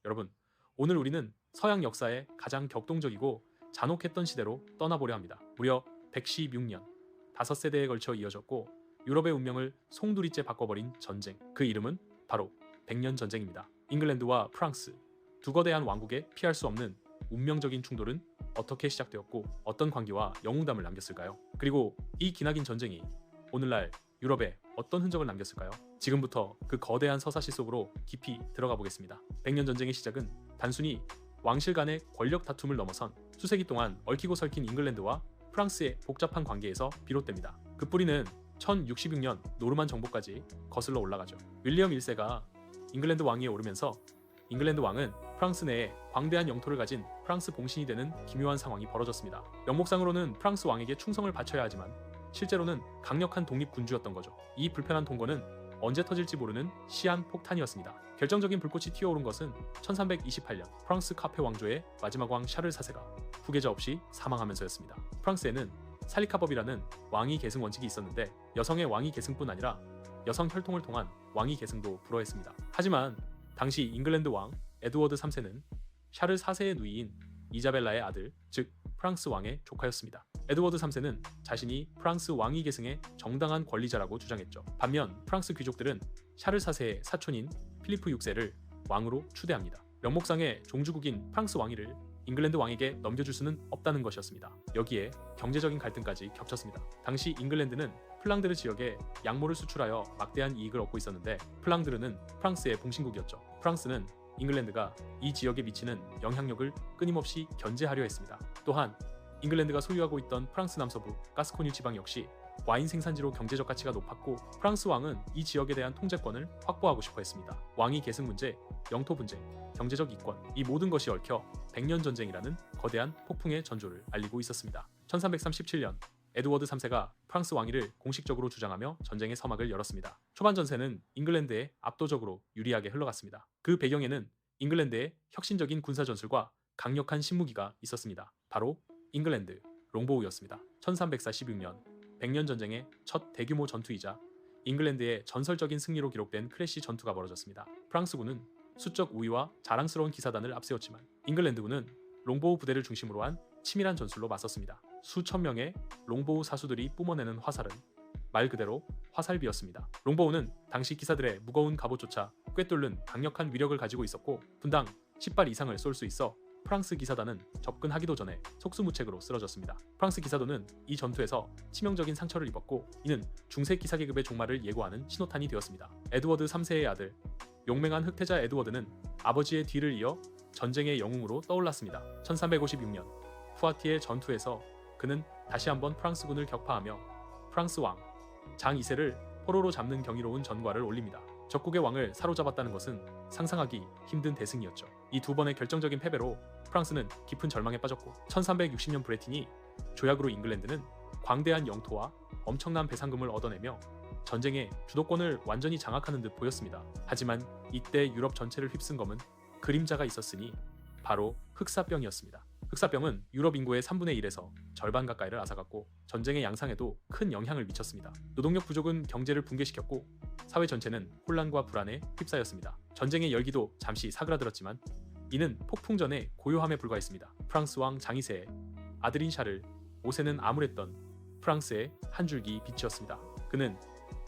여러분, 오늘 우리는 서양 역사의 가장 격동적이고 잔혹했던 시대로 떠나보려 합니다. 무려 116년, 5세대에 걸쳐 이어졌고 유럽의 운명을 송두리째 바꿔버린 전쟁. 그 이름은 바로 백년 전쟁입니다. 잉글랜드와 프랑스, 두 거대한 왕국의 피할 수 없는 운명적인 충돌은 어떻게 시작되었고 어떤 광기와 영웅담을 남겼을까요? 그리고 이 기나긴 전쟁이 오늘날 유럽에 어떤 흔적을 남겼을까요? 지금부터 그 거대한 서사시 속으로 깊이 들어가 보겠습니다. 백년 전쟁의 시작은 단순히 왕실 간의 권력 다툼을 넘어선 수세기 동안 얽히고 설킨 잉글랜드와 프랑스의 복잡한 관계에서 비롯됩니다. 그 뿌리는 1066년 노르만 정복까지 거슬러 올라가죠. 윌리엄 1세가 잉글랜드 왕위에 오르면서 잉글랜드 왕은 프랑스 내에 광대한 영토를 가진 프랑스 봉신이 되는 기묘한 상황이 벌어졌습니다. 명목상으로는 프랑스 왕에게 충성을 바쳐야 하지만 실제로는 강력한 독립군주였던 거죠. 이 불편한 동거는 언제 터질지 모르는 시한 폭탄이었습니다. 결정적인 불꽃이 튀어오른 것은 1328년 프랑스 카페 왕조의 마지막 왕 샤를 4세가 후계자 없이 사망하면서였습니다. 프랑스에는 살리카법이라는 왕위 계승 원칙이 있었는데 여성의 왕위 계승뿐 아니라 여성 혈통을 통한 왕위 계승도 불허했습니다. 하지만 당시 잉글랜드 왕 에드워드 3세는 샤를 4세의 누이인 이자벨라의 아들, 즉 프랑스 왕의 조카였습니다. 에드워드 3세는 자신이 프랑스 왕위 계승의 정당한 권리자라고 주장했죠. 반면 프랑스 귀족들은 샤를 4세의 사촌인 필리프 6세를 왕으로 추대합니다. 명목상의 종주국인 프랑스 왕위를 잉글랜드 왕에게 넘겨줄 수는 없다는 것이었습니다. 여기에 경제적인 갈등까지 겹쳤습니다. 당시 잉글랜드는 플랑드르 지역에 양모를 수출하여 막대한 이익을 얻고 있었는데 플랑드르는 프랑스의 봉신국이었죠. 프랑스는 잉글랜드가 이 지역에 미치는 영향력을 끊임없이 견제하려 했습니다. 또한 잉글랜드가 소유하고 있던 프랑스 남서부 가스코니 지방 역시 와인 생산지로 경제적 가치가 높았고 프랑스 왕은 이 지역에 대한 통제권을 확보하고 싶어 했습니다. 왕위 계승 문제, 영토 분쟁, 경제적 이권, 이 모든 것이 얽혀 백년 전쟁이라는 거대한 폭풍의 전조를 알리고 있었습니다. 1337년 에드워드 3세가 프랑스 왕위를 공식적으로 주장하며 전쟁의 서막을 열었습니다. 초반 전세는 잉글랜드에 압도적으로 유리하게 흘러갔습니다. 그 배경에는 잉글랜드의 혁신적인 군사 전술과 강력한 신무기가 있었습니다. 바로 잉글랜드 롱보우였습니다. 1346년 백년 전쟁의 첫 대규모 전투이자 잉글랜드의 전설적인 승리로 기록된 크래시 전투가 벌어졌습니다. 프랑스군은 수적 우위와 자랑스러운 기사단을 앞세웠지만 잉글랜드군은 롱보우 부대를 중심으로 한 치밀한 전술로 맞섰습니다. 수천 명의 롱보우 사수들이 뿜어내는 화살은 말 그대로 화살비였습니다. 롱보우는 당시 기사들의 무거운 갑옷조차 꿰뚫는 강력한 위력을 가지고 있었고 분당 10발 이상을 쏠 수 있어 프랑스 기사단은 접근하기도 전에 속수무책으로 쓰러졌습니다. 프랑스 기사도는 이 전투에서 치명적인 상처를 입었고 이는 중세 기사 계급의 종말을 예고하는 신호탄이 되었습니다. 에드워드 3세의 아들, 용맹한 흑태자 에드워드는 아버지의 뒤를 이어 전쟁의 영웅으로 떠올랐습니다. 1356년 푸아티의 전투에서 그는 다시 한번 프랑스군을 격파하며 프랑스 왕 장 2세를 포로로 잡는 경이로운 전과를 올립니다. 적국의 왕을 사로잡았다는 것은 상상하기 힘든 대승이었죠. 이 두 번의 결정적인 패배로 프랑스는 깊은 절망에 빠졌고 1360년 브레틴이 조약으로 잉글랜드는 광대한 영토와 엄청난 배상금을 얻어내며 전쟁의 주도권을 완전히 장악하는 듯 보였습니다. 하지만 이때 유럽 전체를 휩쓴 검은 그림자가 있었으니 바로 흑사병이었습니다. 흑사병은 유럽 인구의 3분의 1에서 절반 가까이를 앗아갔고 전쟁의 양상에도 큰 영향을 미쳤습니다. 노동력 부족은 경제를 붕괴시켰고 사회 전체는 혼란과 불안에 휩싸였습니다. 전쟁의 열기도 잠시 사그라들었지만 이는 폭풍전의 고요함에 불과했습니다. 프랑스 왕 장 2세의 아들인 샤를 5세는 암울했던 프랑스의 한 줄기 빛이었습니다. 그는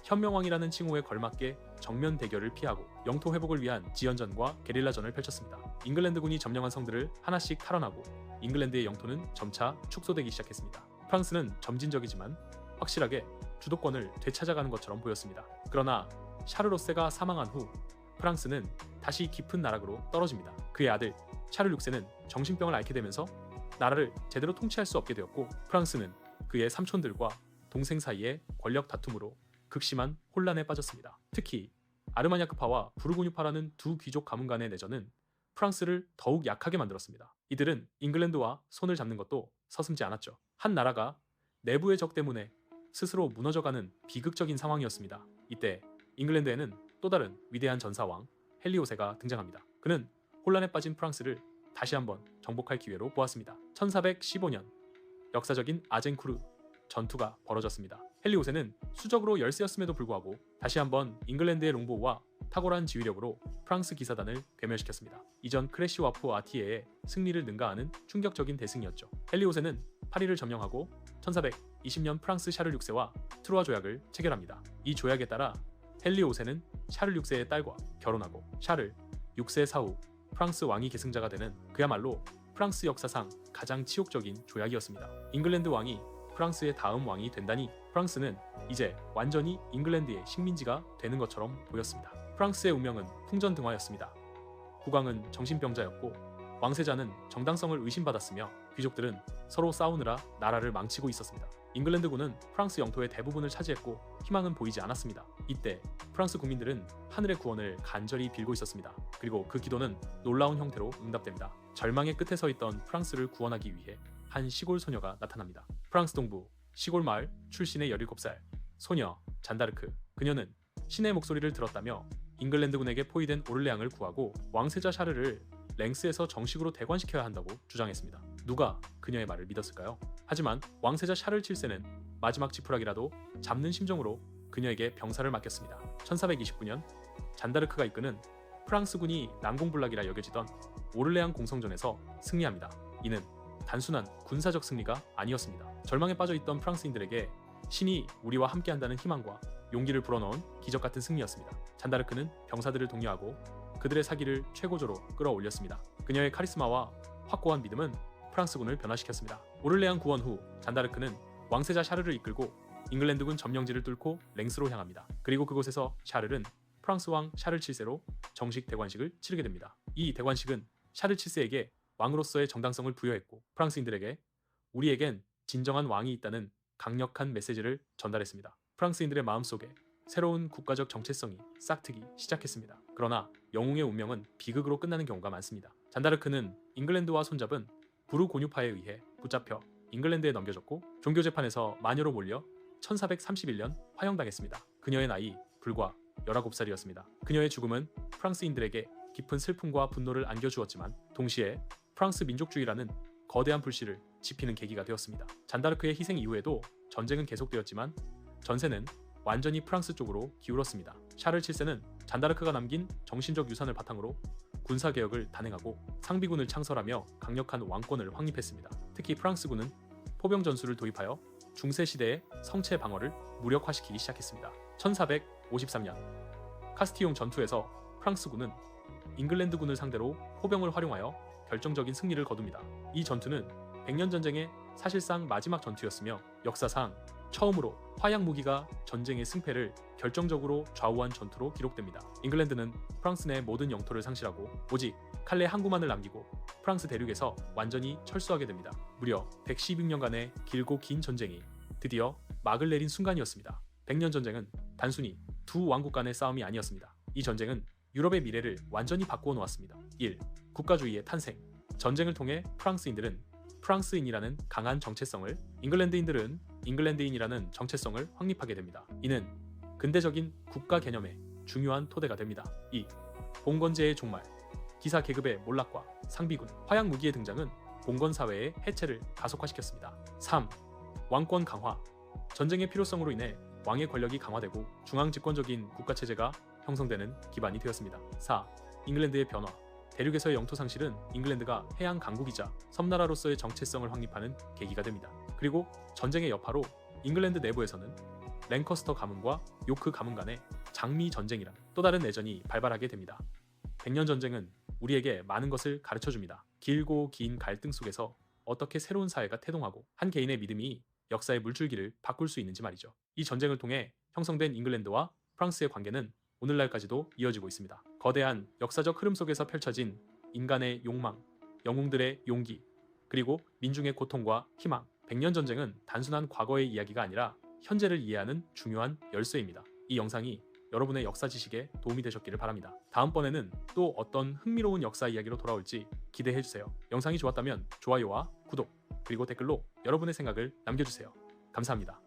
현명왕이라는 칭호에 걸맞게 정면 대결을 피하고 영토 회복을 위한 지연전과 게릴라전을 펼쳤습니다. 잉글랜드군이 점령한 성들을 하나씩 탈환하고 잉글랜드의 영토는 점차 축소되기 시작했습니다. 프랑스는 점진적이지만 확실하게 주도권을 되찾아가는 것처럼 보였습니다. 그러나 샤르로세가 사망한 후 프랑스는 다시 깊은 나락으로 떨어집니다. 그의 아들 샤를 6세는 정신병을 앓게 되면서 나라를 제대로 통치할 수 없게 되었고 프랑스는 그의 삼촌들과 동생 사이의 권력 다툼으로 극심한 혼란에 빠졌습니다. 특히 아르마냐크파와 부르고뉴파라는 두 귀족 가문 간의 내전은 프랑스를 더욱 약하게 만들었습니다. 이들은 잉글랜드와 손을 잡는 것도 서슴지 않았죠. 한 나라가 내부의 적 때문에 스스로 무너져가는 비극적인 상황이었습니다. 이때 잉글랜드에는 또 다른 위대한 전사왕 헨리 5세가 등장합니다. 그는 혼란에 빠진 프랑스를 다시 한번 정복할 기회로 보았습니다. 1415년 역사적인 아젠쿠르 전투가 벌어졌습니다. 헨리 5세는 수적으로 열세였음에도 불구하고 다시 한번 잉글랜드의 롱보우와 탁월한 지휘력으로 프랑스 기사단을 괴멸시켰습니다. 이전 크레시와프 아티에의 승리를 능가하는 충격적인 대승이었죠. 헨리 5세는 파리를 점령하고 1420년 프랑스 샤를 6세와 트루아 조약을 체결합니다. 이 조약에 따라 헨리 5세는 샤를 6세의 딸과 결혼하고 샤를 6세 사후 프랑스 왕위 계승자가 되는 그야말로 프랑스 역사상 가장 치욕적인 조약이었습니다. 잉글랜드 왕이 프랑스의 다음 왕이 된다니 프랑스는 이제 완전히 잉글랜드의 식민지가 되는 것처럼 보였습니다. 프랑스의 운명은 풍전등화였습니다. 국왕은 정신병자였고 왕세자는 정당성을 의심받았으며 귀족들은 서로 싸우느라 나라를 망치고 있었습니다. 잉글랜드군은 프랑스 영토의 대부분을 차지했고 희망은 보이지 않았습니다. 이때 프랑스 국민들은 하늘의 구원을 간절히 빌고 있었습니다. 그리고 그 기도는 놀라운 형태로 응답됩니다. 절망의 끝에 서 있던 프랑스를 구원하기 위해 한 시골 소녀가 나타납니다. 프랑스 동부 시골 마을 출신의 17살 소녀 잔다르크. 그녀는 신의 목소리를 들었다며 잉글랜드군에게 포위된 오를레앙을 구하고 왕세자 샤르를 랭스에서 정식으로 대관시켜야 한다고 주장했습니다. 누가 그녀의 말을 믿었을까요? 하지만 왕세자 샤를 7세는 마지막 지푸라기라도 잡는 심정으로 그녀에게 병사를 맡겼습니다. 1429년 잔다르크가 이끄는 프랑스군이 난공불락이라 여겨지던 오를레앙 공성전에서 승리합니다. 이는 단순한 군사적 승리가 아니었습니다. 절망에 빠져있던 프랑스인들에게 신이 우리와 함께한다는 희망과 용기를 불어넣은 기적같은 승리였습니다. 잔다르크는 병사들을 독려하고 그들의 사기를 최고조로 끌어올렸습니다. 그녀의 카리스마와 확고한 믿음은 프랑스군을 변화시켰습니다. 오를레앙 구원 후 잔다르크는 왕세자 샤르를 이끌고 잉글랜드군 점령지를 뚫고 랭스로 향합니다. 그리고 그곳에서 샤르는 프랑스 왕 샤를 7세로 정식 대관식을 치르게 됩니다. 이 대관식은 샤를 7세에게 왕으로서의 정당성을 부여했고 프랑스인들에게 우리에겐 진정한 왕이 있다는 강력한 메시지를 전달했습니다. 프랑스인들의 마음속에 새로운 국가적 정체성이 싹트기 시작했습니다. 그러나 영웅의 운명은 비극으로 끝나는 경우가 많습니다. 잔다르크는 잉글랜드와 손잡은 부르 고뉴파에 의해 붙잡혀 잉글랜드에 넘겨졌고 종교 재판에서 마녀로 몰려 1431년 화형당했습니다. 그녀의 나이 불과 19살이었습니다. 그녀의 죽음은 프랑스인들에게 깊은 슬픔과 분노를 안겨주었지만 동시에 프랑스 민족주의라는 거대한 불씨를 지피는 계기가 되었습니다. 잔다르크의 희생 이후에도 전쟁은 계속되었지만 전세는 완전히 프랑스 쪽으로 기울었습니다. 샤를 7세는 잔다르크가 남긴 정신적 유산을 바탕으로 군사개혁을 단행하고 상비군을 창설하며 강력한 왕권을 확립했습니다. 특히 프랑스군은 포병 전술을 도입하여 중세 시대의 성체 방어를 무력화시키기 시작했습니다. 1453년 카스티용 전투에서 프랑스군은 잉글랜드군을 상대로 포병을 활용하여 결정적인 승리를 거둡니다. 이 전투는 백년 전쟁의 사실상 마지막 전투였으며 역사상 처음으로 화약 무기가 전쟁의 승패를 결정적으로 좌우한 전투로 기록됩니다. 잉글랜드는 프랑스 내 모든 영토를 상실하고 오직 칼레 항구만을 남기고 프랑스 대륙에서 완전히 철수하게 됩니다. 무려 116년간의 길고 긴 전쟁이 드디어 막을 내린 순간이었습니다. 백년 전쟁은 단순히 두 왕국 간의 싸움이 아니었습니다. 이 전쟁은 유럽의 미래를 완전히 바꾸어 놓았습니다. 1. 국가주의의 탄생. 전쟁을 통해 프랑스인들은 프랑스인이라는 강한 정체성을, 잉글랜드인들은 잉글랜드인이라는 정체성을 확립하게 됩니다. 이는 근대적인 국가 개념의 중요한 토대가 됩니다. 2. 봉건제의 종말. 기사 계급의 몰락과 상비군, 화약 무기의 등장은 봉건 사회의 해체를 가속화시켰습니다. 3. 왕권 강화. 전쟁의 필요성으로 인해 왕의 권력이 강화되고 중앙 집권적인 국가 체제가 형성되는 기반이 되었습니다. 4. 잉글랜드의 변화. 대륙에서의 영토 상실은 잉글랜드가 해양 강국이자 섬나라로서의 정체성을 확립하는 계기가 됩니다. 그리고 전쟁의 여파로 잉글랜드 내부에서는 랭커스터 가문과 요크 가문 간의 장미 전쟁이라는 또 다른 내전이 발발하게 됩니다. 백년 전쟁은 우리에게 많은 것을 가르쳐줍니다. 길고 긴 갈등 속에서 어떻게 새로운 사회가 태동하고 한 개인의 믿음이 역사의 물줄기를 바꿀 수 있는지 말이죠. 이 전쟁을 통해 형성된 잉글랜드와 프랑스의 관계는 오늘날까지도 이어지고 있습니다. 거대한 역사적 흐름 속에서 펼쳐진 인간의 욕망, 영웅들의 용기, 그리고 민중의 고통과 희망. 백년 전쟁은 단순한 과거의 이야기가 아니라 현재를 이해하는 중요한 열쇠입니다. 이 영상이 여러분의 역사 지식에 도움이 되셨기를 바랍니다. 다음번에는 또 어떤 흥미로운 역사 이야기로 돌아올지 기대해주세요. 영상이 좋았다면 좋아요와 구독, 그리고 댓글로 여러분의 생각을 남겨주세요. 감사합니다.